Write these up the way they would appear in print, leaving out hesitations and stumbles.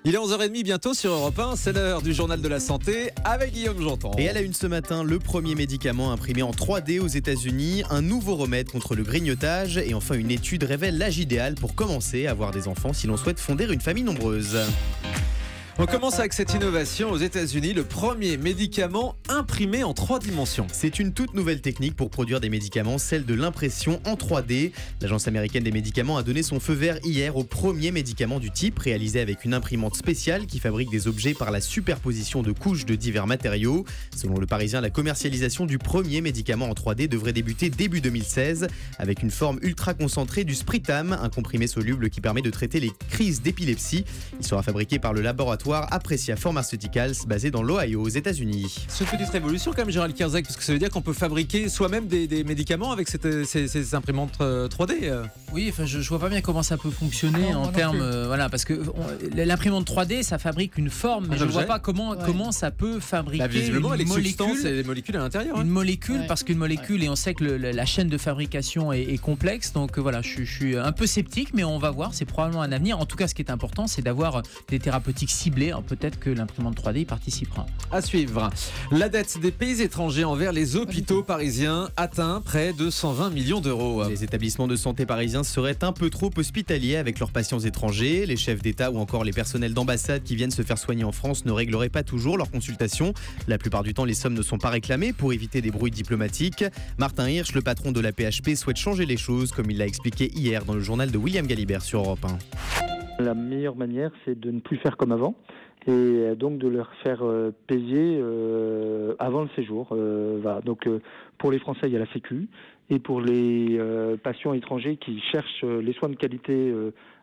Il est 11h30 bientôt sur Europe 1, c'est l'heure du journal de la santé avec Guillaume Janton. Et à la une ce matin, le premier médicament imprimé en 3D aux États-Unis, un nouveau remède contre le grignotage et enfin une étude révèle l'âge idéal pour commencer à avoir des enfants si l'on souhaite fonder une famille nombreuse. On commence avec cette innovation aux États-Unis, le premier médicament imprimé en 3 dimensions. C'est une toute nouvelle technique pour produire des médicaments, celle de l'impression en 3D. L'Agence américaine des médicaments a donné son feu vert hier au premier médicament du type, réalisé avec une imprimante spéciale qui fabrique des objets par la superposition de couches de divers matériaux. Selon le Parisien, la commercialisation du premier médicament en 3D devrait débuter début 2016 avec une forme ultra concentrée du Spritam, un comprimé soluble qui permet de traiter les crises d'épilepsie. Il sera fabriqué par le laboratoire Aprecia Pharmaceuticals basé dans l'Ohio aux États-Unis. C'est une petite révolution quand même, Gérald Kierzek, parce que ça veut dire qu'on peut fabriquer soi-même des médicaments avec ces imprimantes 3D. Oui, enfin, je vois pas bien comment ça peut fonctionner en termes, parce que l'imprimante 3D, ça fabrique une forme, mais je vois pas comment ça peut fabriquer visiblement, une les molécule. substances et les molécules à l'intérieur. Une molécule, parce qu'une molécule, et on sait que la chaîne de fabrication est complexe, donc voilà, je suis un peu sceptique, mais on va voir, c'est probablement un avenir. En tout cas, ce qui est important, c'est d'avoir des thérapeutiques ciblées. Alors, peut-être que l'imprimante 3D y participera. À suivre. La dette des pays étrangers envers les hôpitaux parisiens atteint près de 120 millions d'euros. Les établissements de santé parisiens seraient un peu trop hospitaliers avec leurs patients étrangers. Les chefs d'État ou encore les personnels d'ambassade qui viennent se faire soigner en France ne régleraient pas toujours leurs consultations. La plupart du temps, les sommes ne sont pas réclamées pour éviter des brouilles diplomatiques. Martin Hirsch, le patron de la PHP, souhaite changer les choses, comme il l'a expliqué hier dans le journal de William Galibert sur Europe 1. La meilleure manière, c'est de ne plus faire comme avant et donc de leur faire payer avant le séjour. Voilà. Donc pour les Français, il y a la Sécu, et pour les patients étrangers qui cherchent les soins de qualité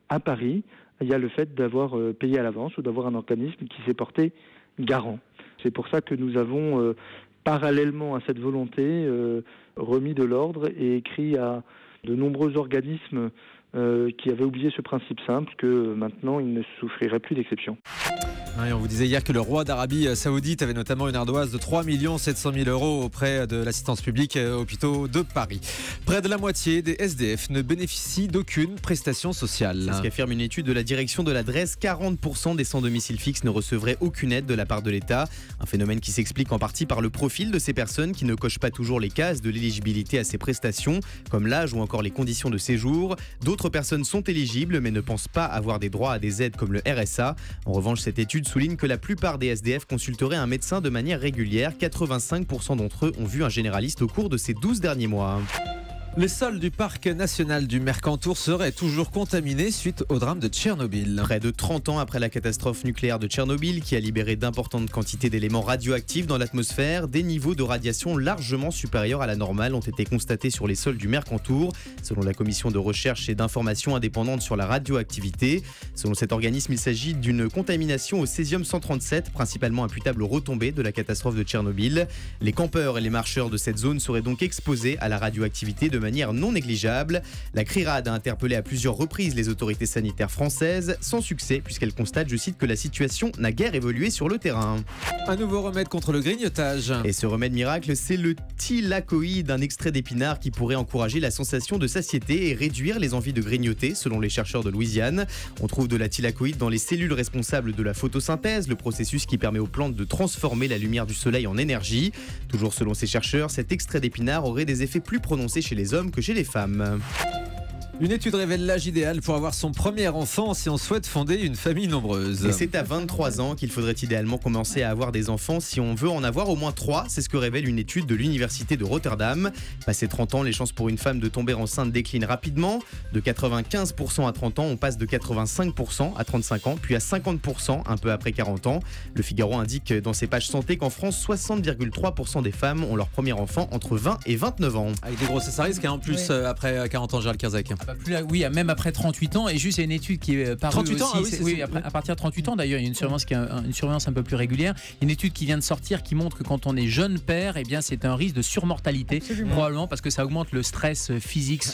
à Paris, il y a le fait d'avoir payé à l'avance ou d'avoir un organisme qui s'est porté garant. C'est pour ça que nous avons, parallèlement à cette volonté, remis de l'ordre et écrit à de nombreux organismes qui avaient oublié ce principe simple, que maintenant ils ne souffriraient plus d'exception. Ouais, on vous disait hier que le roi d'Arabie Saoudite avait notamment une ardoise de 3 700 000 € auprès de l'assistance publique hôpitaux de Paris. Près de la moitié des SDF ne bénéficient d'aucune prestation sociale. C'est ce qu'affirme une étude de la direction de l'adresse. 40% des sans domicile fixe ne recevraient aucune aide de la part de l'État. Un phénomène qui s'explique en partie par le profil de ces personnes qui ne cochent pas toujours les cases de l'éligibilité à ces prestations, comme l'âge ou encore les conditions de séjour. D'autres personnes sont éligibles mais ne pensent pas avoir des droits à des aides comme le RSA. En revanche, cette étude souligne que la plupart des SDF consulteraient un médecin de manière régulière. 85% d'entre eux ont vu un généraliste au cours de ces 12 derniers mois. Les sols du parc national du Mercantour seraient toujours contaminés suite au drame de Tchernobyl. Près de 30 ans après la catastrophe nucléaire de Tchernobyl qui a libéré d'importantes quantités d'éléments radioactifs dans l'atmosphère, des niveaux de radiation largement supérieurs à la normale ont été constatés sur les sols du Mercantour, selon la commission de recherche et d'information indépendante sur la radioactivité. Selon cet organisme, il s'agit d'une contamination au césium-137, principalement imputable aux retombées de la catastrophe de Tchernobyl. Les campeurs et les marcheurs de cette zone seraient donc exposés à la radioactivité de manière non négligeable. La CRIRAD a interpellé à plusieurs reprises les autorités sanitaires françaises, sans succès, puisqu'elle constate, je cite, que la situation n'a guère évolué sur le terrain. Un nouveau remède contre le grignotage. Et ce remède miracle, c'est le thylakoïde, un extrait d'épinard qui pourrait encourager la sensation de satiété et réduire les envies de grignoter, selon les chercheurs de Louisiane. On trouve de la thylakoïde dans les cellules responsables de la photosynthèse, le processus qui permet aux plantes de transformer la lumière du soleil en énergie. Toujours selon ces chercheurs, cet extrait d'épinard aurait des effets plus prononcés chez les hommes que chez les femmes. Une étude révèle l'âge idéal pour avoir son premier enfant si on souhaite fonder une famille nombreuse. Et c'est à 23 ans qu'il faudrait idéalement commencer à avoir des enfants si on veut en avoir au moins 3. C'est ce que révèle une étude de l'université de Rotterdam. Passé 30 ans, les chances pour une femme de tomber enceinte déclinent rapidement. De 95% à 30 ans, on passe de 85% à 35 ans, puis à 50% un peu après 40 ans. Le Figaro indique dans ses pages santé qu'en France, 60,3% des femmes ont leur premier enfant entre 20 et 29 ans. Avec des grossesses à risque, en plus, après 40 ans, Gérald Kierzek. Oui, même après 38 ans, et juste il y a une étude qui est parue 38 aussi. ans, Oui, à partir de 38 ans d'ailleurs, il y a une surveillance un peu plus régulière. Il y a une étude qui vient de sortir qui montre que quand on est jeune père, eh bien c'est un risque de surmortalité. Absolument. Probablement parce que ça augmente le stress physique,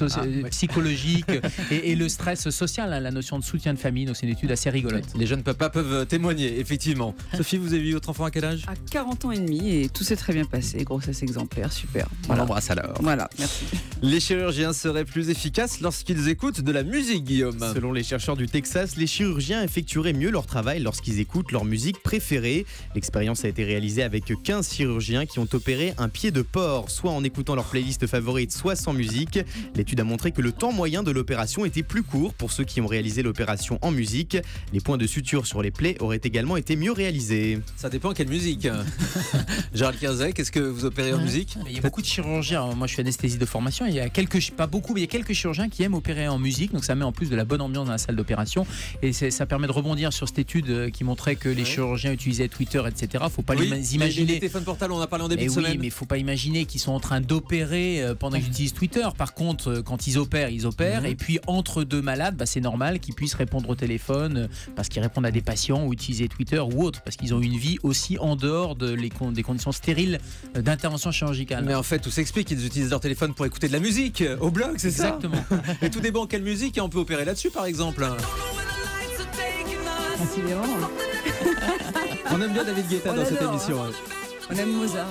psychologique et le stress social, la notion de soutien de famille. Donc c'est une étude assez rigolote. Les jeunes papas peuvent témoigner, effectivement. Sophie, vous avez vu votre enfant à quel âge? À 40 ans et demi, et tout s'est très bien passé. Grossesse exemplaire, super. On l'embrasse alors. Voilà, merci. Les chirurgiens seraient plus efficaces lorsqu'ils lorsqu'ils écoutent de la musique, Guillaume. Selon les chercheurs du Texas, les chirurgiens effectueraient mieux leur travail lorsqu'ils écoutent leur musique préférée. L'expérience a été réalisée avec 15 chirurgiens qui ont opéré un pied de porc, soit en écoutant leur playlist favorite, soit sans musique. L'étude a montré que le temps moyen de l'opération était plus court pour ceux qui ont réalisé l'opération en musique. Les points de suture sur les plaies auraient également été mieux réalisés. Ça dépend quelle musique. Gérald Kierzek, est-ce que vous opérez en musique? Il y a beaucoup de chirurgiens. Moi, je suis anesthésie de formation. Il y a pas beaucoup, mais il y a quelques chirurgiens qui aiment opérer en musique. Donc, ça met en plus de la bonne ambiance dans la salle d'opération. Et ça permet de rebondir sur cette étude qui montrait que les chirurgiens utilisaient Twitter, etc. Faut pas imaginer. Les téléphones portables, on en a parlé en début de semaine. Oui, mais faut pas imaginer qu'ils sont en train d'opérer pendant qu'ils utilisent Twitter. Par contre, quand ils opèrent. Et puis, entre deux malades, c'est normal qu'ils puissent répondre au téléphone parce qu'ils répondent à des patients ou utiliser Twitter ou autre parce qu'ils ont une vie aussi en dehors des conditions stériles d'intervention chirurgicale. Mais en fait, tout s'explique. Ils utilisent leur téléphone pour écouter de la musique au blog, c'est ça? Exactement. Et tout dépend quelle musique et on peut opérer là-dessus, par exemple. On aime bien David Guetta dans cette émission. On aime Mozart.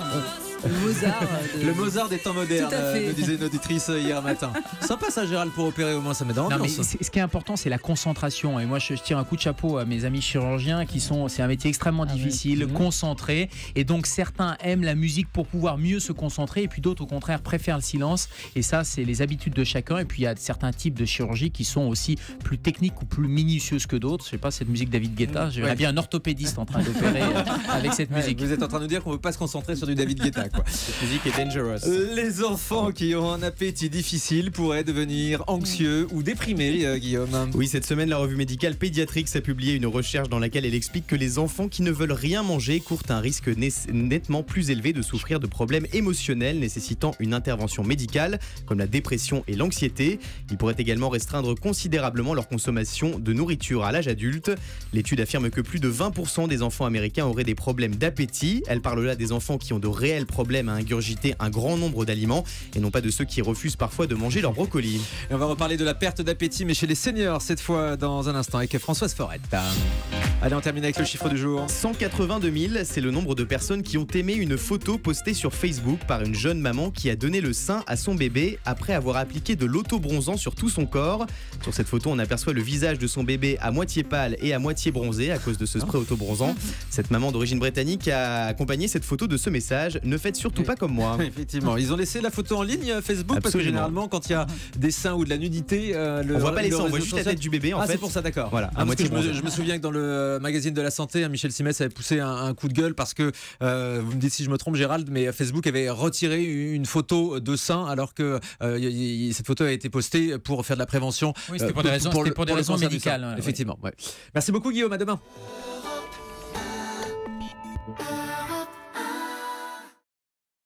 Le Mozart des temps modernes, me disait une auditrice hier matin. Sympa ça, Gérald, pour opérer, au moins ça met dans l'ambiance. Ce qui est important, c'est la concentration. Et moi, je tire un coup de chapeau à mes amis chirurgiens c'est un métier extrêmement difficile, concentré. Et donc, certains aiment la musique pour pouvoir mieux se concentrer. Et puis d'autres, au contraire, préfèrent le silence. Et ça, c'est les habitudes de chacun. Et puis, il y a certains types de chirurgie qui sont aussi plus techniques ou plus minutieuses que d'autres. Je sais pas, cette musique David Guetta, j'aimerais bien un orthopédiste en train d'opérer avec cette musique. Vous êtes en train de nous dire qu'on ne veut pas se concentrer sur du David Guetta. Cette musique est dangerous. Les enfants qui ont un appétit difficile pourraient devenir anxieux ou déprimés, Guillaume. Oui, cette semaine, la revue médicale Pédiatrix a publié une recherche dans laquelle elle explique que les enfants qui ne veulent rien manger courent un risque nettement plus élevé de souffrir de problèmes émotionnels nécessitant une intervention médicale, comme la dépression et l'anxiété. Ils pourraient également restreindre considérablement leur consommation de nourriture à l'âge adulte. L'étude affirme que plus de 20% des enfants américains auraient des problèmes d'appétit. Elle parle là des enfants qui ont de réels problèmes à ingurgiter un grand nombre d'aliments et non pas de ceux qui refusent parfois de manger leur brocoli. Et on va reparler de la perte d'appétit, mais chez les seniors cette fois dans un instant avec Françoise Forette. Allez, on termine avec le chiffre du jour. 182 000, c'est le nombre de personnes qui ont aimé une photo postée sur Facebook par une jeune maman qui a donné le sein à son bébé après avoir appliqué de l'auto-bronzant sur tout son corps. Sur cette photo, on aperçoit le visage de son bébé à moitié pâle et à moitié bronzé à cause de ce spray auto-bronzant. Cette maman d'origine britannique a accompagné cette photo de ce message: ne faites surtout pas comme moi. Effectivement, ils ont laissé la photo en ligne Facebook. Absolument. Parce que généralement quand il y a des seins ou de la nudité, on voit pas les seins, on voit juste la tête du bébé en fait. C'est pour ça, d'accord. Voilà, je me souviens que dans le magazine de la santé, Michel Simès avait poussé un coup de gueule parce que vous me dites si je me trompe, Gérald, mais Facebook avait retiré une photo de sein alors que cette photo a été postée pour faire de la prévention. Oui, c'était pour des raisons médicales. Effectivement. Ouais. Merci beaucoup Guillaume, à demain.